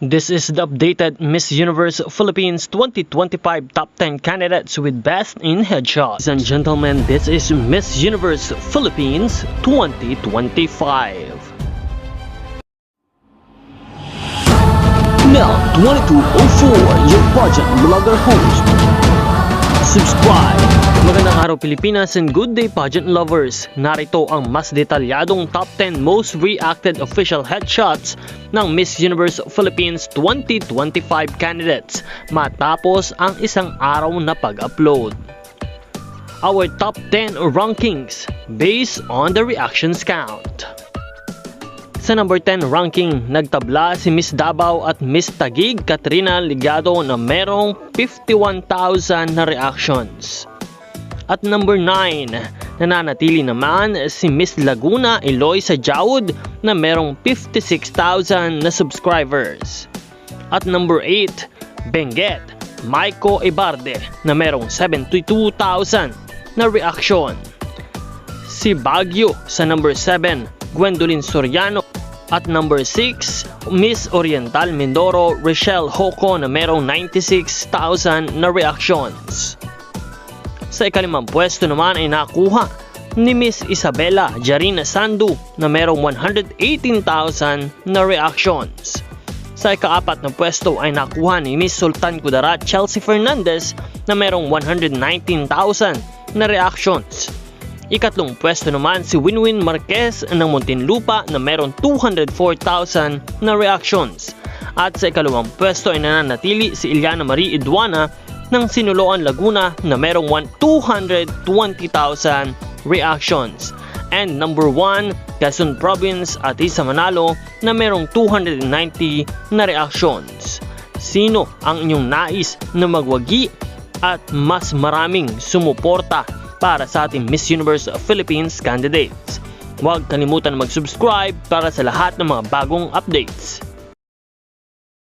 This is the updated Miss Universe Philippines 2025 Top 10 candidates with Best in Headshots. Ladies and gentlemen, this is Miss Universe Philippines 2025. Now, 2204, your pageant blogger host. Subscribe! Magandang araw Pilipinas and good day pageant lovers! Narito ang mas detalyadong top 10 most reacted official headshots ng Miss Universe Philippines 2025 candidates matapos ang isang araw na pag-upload. Our top 10 rankings based on the reactions count. Sa number 10 ranking, nagtabla si Miss Davao at Miss Taguig Katrina Ligado na merong 51,000 na reactions. At number 9, nananatili naman si Miss Laguna Eloisa Jaud na merong 56,000 na subscribers. At number 8, Benguet Maiko Ibarde na merong 72,000 na reaction. Si Baguio sa number 7, Gwendolyn Soriano. At number 6, Miss Oriental Mindoro Rochelle Hoco na merong 96,000 na reactions. Sa ikalimang pwesto naman ay nakuha ni Miss Isabela Jarina Sandu na merong 118,000 na reactions. Sa ikaapat na pwesto ay nakuha ni Miss Sultan Kudarat Chelsea Fernandez na merong 119,000 na reactions. Ikatlong pwesto naman si Winwin Marquez ng Muntinlupa na merong 204,000 na reactions. At sa ikalawang pwesto ay nananatili si Iliana Marie Iduana ng Sinuloan Laguna na merong 220,000 reactions. And number 1, Quezon Province at Isa Manalo na merong 290 na reactions. Sino ang inyong nais na magwagi at mas maraming sumuporta para sa ating Miss Universe Philippines candidates? Huwag kalimutan mag-subscribe para sa lahat ng mga bagong updates.